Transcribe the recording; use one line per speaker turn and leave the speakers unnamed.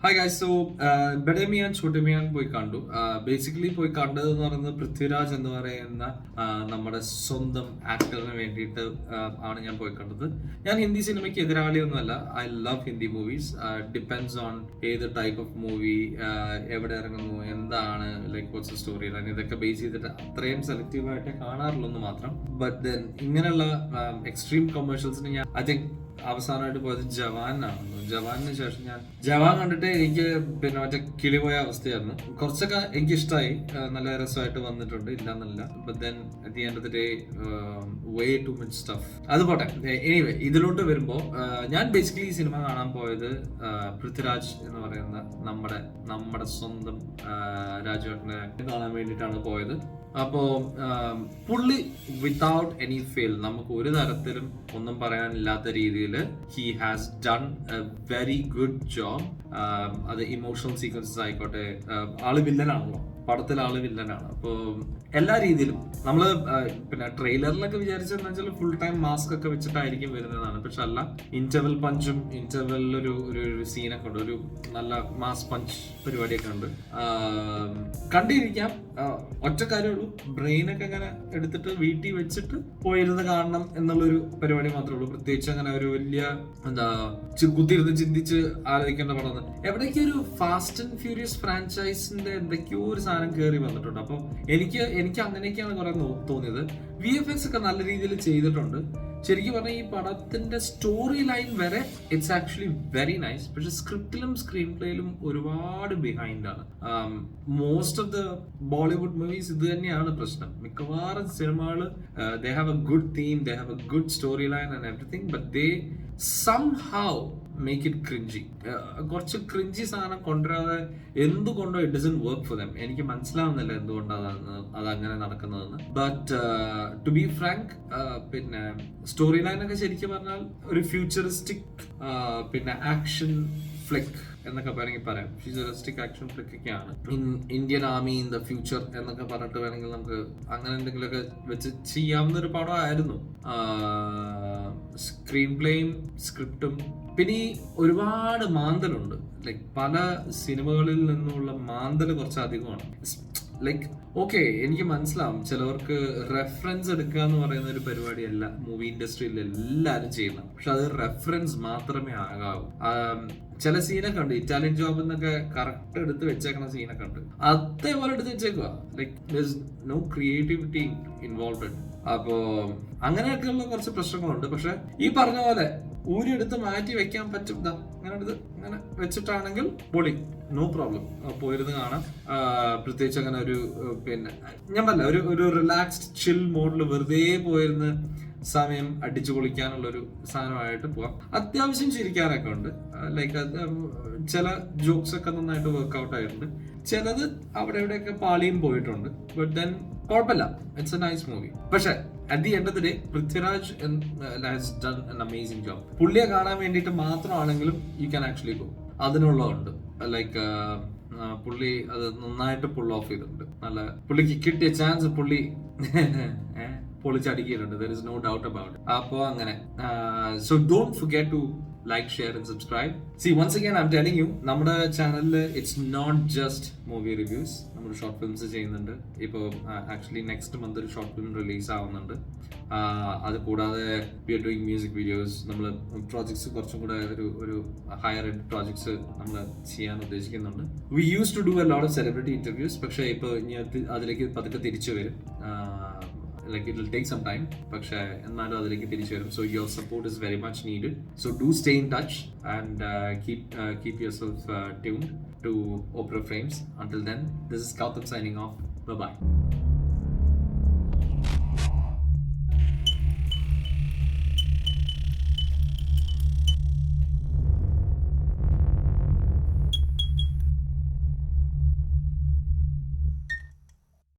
Hi guys. So ബഡേമിയാൻ ഛോട്ടമിയാൻ പോയി കണ്ടു. Basically പോയി കണ്ടത് എന്ന് പറയുന്നത് പൃഥ്വിരാജ് എന്ന് പറയുന്ന നമ്മുടെ സ്വന്തം ആക്ടറിന് വേണ്ടിയിട്ട് ആണ് ഞാൻ പോയി കണ്ടത്. ഞാൻ ഹിന്ദി സിനിമയ്ക്ക് എതിരാളിയൊന്നുമല്ല. I love Hindi movies. Depends on ഏത് ടൈപ്പ് ഓഫ് മൂവി, എവിടെ ഇറങ്ങുന്നു, എന്താണ്, ലൈക്ക് വാട്ട്സ് സ്റ്റോറി ലൈൻ, ഇതൊക്കെ ബേസ് ചെയ്തിട്ട് അത്രയും സെലക്റ്റീവായിട്ട് കാണാറുള്ളൂ എന്ന് മാത്രം. ബട്ട് ദെൻ ഇങ്ങനെയുള്ള എക്സ്ട്രീം കൊമേഴ്ഷ്യൽസിന് ഞാൻ ഐ തിങ്ക് അവസാനമായിട്ട് പോയത് ജവാനാണ്. ജവാനിന് ശേഷം ഞാൻ ജവാൻ കണ്ടിട്ട് എനിക്ക് പിന്നെ മറ്റേ കിളിപോയ അവസ്ഥയായിരുന്നു. കുറച്ചൊക്കെ എനിക്ക് ഇഷ്ടമായി, നല്ല രസമായിട്ട് വന്നിട്ടുണ്ട്, ഇല്ലാന്നല്ല. But then at the end of the day way too much stuff. അത് പോട്ടെ. എനിവേ, ഇതിലോട്ട് വരുമ്പോ ഞാൻ ബേസിക്കലി ഈ സിനിമ കാണാൻ പോയത് പൃഥ്വിരാജ് എന്ന് പറയുന്ന നമ്മുടെ സ്വന്തം രാജുവേട്ടനെ കാണാൻ വേണ്ടിയിട്ടാണ് പോയത്. അപ്പോ പുള്ളി വിത്തൗട്ട് എനി ഫെയിൽ, നമുക്ക് ഒരു തരത്തിലും ഒന്നും പറയാനില്ലാത്ത രീതിയിൽ he has done A very good job. അത് ഇമോഷണൽ സീക്വൻസസ് ആയിക്കോട്ടെ, ആള് വില്ലനാണല്ലോ, പടത്തിൽ ആള് വില്ലനാണ്. അപ്പോൾ എല്ലാ രീതിയിലും നമ്മള് പിന്നെ ട്രെയിലറിലൊക്കെ വിചാരിച്ചതെന്ന് വെച്ചാൽ ഫുൾ ടൈം മാസ്ക് ഒക്കെ വെച്ചിട്ടായിരിക്കും വരുന്നതാണ്. പക്ഷെ അല്ല, ഇന്റർവെൽ പഞ്ചും ഇന്റർവെല്ലിൽ ഒരു സീനൊക്കെ ഉണ്ട്, ഒരു നല്ല മാസ് പഞ്ച് പരിപാടിയൊക്കെ ഉണ്ട്. കണ്ടിരിക്കാം. ഒറ്റ കാര്യമുള്ളൂ, ബ്രെയിനൊക്കെ അങ്ങനെ എടുത്തിട്ട് വീട്ടിൽ വെച്ചിട്ട് പോയിരുന്ന് കാണണം എന്നുള്ളൊരു പരിപാടി മാത്രമേ ഉള്ളൂ. പ്രത്യേകിച്ച് അങ്ങനെ ഒരു വലിയ കുത്തിയിരുന്ന് ചിന്തിച്ച് ആലോചിക്കേണ്ട പടം. എവിടേക്ക് ഒരു ഫാസ്റ്റ് ആൻഡ് ഫ്യൂരിയസ് ഫ്രാഞ്ചൈസിന്റെ എന്തൊക്കെയോ ഒരു സാധനം കയറി വന്നിട്ടുണ്ട്. അപ്പൊ എനിക്ക് അങ്ങനെയൊക്കെയാണ് കുറെ തോന്നിയത്. VFX ഒക്കെ നല്ല രീതിയിൽ ചെയ്തിട്ടുണ്ട്. ശരിക്കും പറഞ്ഞാൽ ഈ പടത്തിന്റെ സ്റ്റോറി ലൈൻ വരെ ഇറ്റ്സ് ആക്ച്വലി വെരി നൈസ്. പക്ഷെ സ്ക്രിപ്റ്റിലും സ്ക്രീൻ പ്ലേയിലും ഒരുപാട് ബിഹൈൻഡ് ആണ്. Most of the Bollywood movies ഇത് തന്നെയാണ് പ്രശ്നം. മിക്കവാറും സിനിമകൾ they have A good theme, they have A good story line and everything, but they somehow make it cringy. കുറച്ച് ക്രിഞ്ചി സാധനം കൊണ്ടുവരാതെ എന്തുകൊണ്ടോ it doesn't work for them. എനിക്ക് മനസ്സിലാവുന്നില്ല എന്തുകൊണ്ടാണ് അതങ്ങനെ നടക്കുന്നതെന്ന്. ബട്ട് ടു ബി ഫ്രാങ്ക്, പിന്നെ സ്റ്റോറി ലൈൻ ഒക്കെ ശരിക്കും പറഞ്ഞാൽ ഒരു ഫ്യൂച്ചറിസ്റ്റിക് പിന്നെ ആക്ഷൻ ഫ്ലിക്ക് എന്നൊക്കെ വേണമെങ്കിൽ പറയാം. ഫ്യൂച്ചറിസ്റ്റിക് ആക്ഷൻ ഫ്ലിക്ക് ഒക്കെയാണ്. Indian army in the future എന്നൊക്കെ പറഞ്ഞിട്ട് വേണമെങ്കിൽ നമുക്ക് അങ്ങനെ എന്തെങ്കിലുമൊക്കെ വെച്ച് ചെയ്യാവുന്ന ഒരു പടമായിരുന്നു. സ്ക്രീൻ പ്ലേയും സ്ക്രിപ്റ്റും പിന്നെ ഈ ഒരുപാട് മാന്തലുണ്ട്. ലൈക്ക് പല സിനിമകളിൽ നിന്നുള്ള മാന്തല് കുറച്ച് അധികമാണ്. ലൈക്ക് ഓക്കെ, എനിക്ക് മനസ്സിലാവും ചിലവർക്ക് റെഫറൻസ് എടുക്കുക എന്ന് പറയുന്ന ഒരു പരിപാടിയല്ല മൂവി ഇൻഡസ്ട്രിയിൽ എല്ലാവരും ചെയ്യുന്നത്. പക്ഷെ അത് റെഫറൻസ് മാത്രമേ ആകാവൂ. ചില സീനൊക്കെ ഉണ്ട്, ഇറ്റാലിയൻ ജോബ് എന്നൊക്കെ കറക്റ്റ് എടുത്ത് വെച്ചേക്കുന്ന സീനൊക്കെ ഉണ്ട്, അതേപോലെ എടുത്ത് വെച്ചേക്കുക. Like no creativity involved. അപ്പോ അങ്ങനെയൊക്കെയുള്ള കുറച്ച് പ്രശ്നങ്ങളുണ്ട്. പക്ഷെ ഈ പറഞ്ഞ പോലെ ഊരിയെടുത്ത് മാറ്റി വെക്കാൻ പറ്റും. അങ്ങനെ എടുത്ത് അങ്ങനെ വെച്ചിട്ടാണെങ്കിൽ പൊളി, നോ പ്രോബ്ലം, പോയിരുന്ന് കാണാം. പ്രത്യേകിച്ച് അങ്ങനെ ഒരു പിന്നെ ഞാൻ പറഞ്ഞ ഒരു റിലാക്സ്ഡ് ചിൽ മോഡിൽ വെറുതെ പോയിരുന്ന് സമയം അടിച്ചു പൊളിക്കാനുള്ളൊരു സാധനമായിട്ട് പോവാം. അത്യാവശ്യം ചിരിക്കാനൊക്കെ ഉണ്ട്. ലൈക്ക് ചില ജോക്സ് ഒക്കെ നന്നായിട്ട് വർക്ക്ഔട്ട് ആയിട്ടുണ്ട്. ചിലത് അവിടെ എവിടെയൊക്കെ പാളിയും പോയിട്ടുണ്ട്. ബട്ട് ദെൻ കുഴപ്പമില്ല, ഇറ്റ്സ് എ നൈസ് മൂവി. പക്ഷെ at the end of the day Prithviraj has done an amazing job. പുള്ളിയെ കാണാൻ വേണ്ടിയിട്ട് മാത്രമാണെങ്കിലും യു ക്യാൻ ആക്ച്വലി ഗോ. അതിനുള്ളതുണ്ട്. ലൈക്ക് പുള്ളി അത് നന്നായിട്ട് പുൾ ഓഫ് ചെയ്തിട്ടുണ്ട്. നല്ല പുള്ളിക്ക് കിട്ടിയ ചാൻസ് പുള്ളി പൊളിച്ചടിക്കിയിട്ടുണ്ട്. There is no doubt about. അപ്പോ അങ്ങനെ so don't forget to like, share and subscribe. See, once again I'm telling you, നമ്മുടെ ചാനലിൽ it's not just movie reviews. നമ്മൾ ഷോർട്ട് ഫിലിംസ് ചെയ്യുന്നുണ്ട്. ഇപ്പോൾ ആക്ച്വലി നെക്സ്റ്റ് മന്ത് ഒരു ഷോർട്ട് ഫിലിം റിലീസ് ആവുന്നുണ്ട്. അത് കൂടാതെ we are doing music videos. നമ്മൾ പ്രോജക്ട്സ് കുറച്ചും കൂടെ ഒരു ഹയർ എൻഡ് പ്രോജക്ട്സ് നമ്മൾ ചെയ്യാൻ ഉദ്ദേശിക്കുന്നുണ്ട്. We use to do a lot of celebrity interviews. പക്ഷേ ഇപ്പോൾ ഇനി അതിലേക്ക് പതുക്കെ തിരിച്ചു വരും. Like it will take some time, പക്ഷേ എന്നാലും അതിലേക്ക് തിരിച്ചു വരും. So your support is very much needed. So do stay in touch and keep yourself tuned to Opera Frames. Until then, this is Gautam signing off. Bye bye.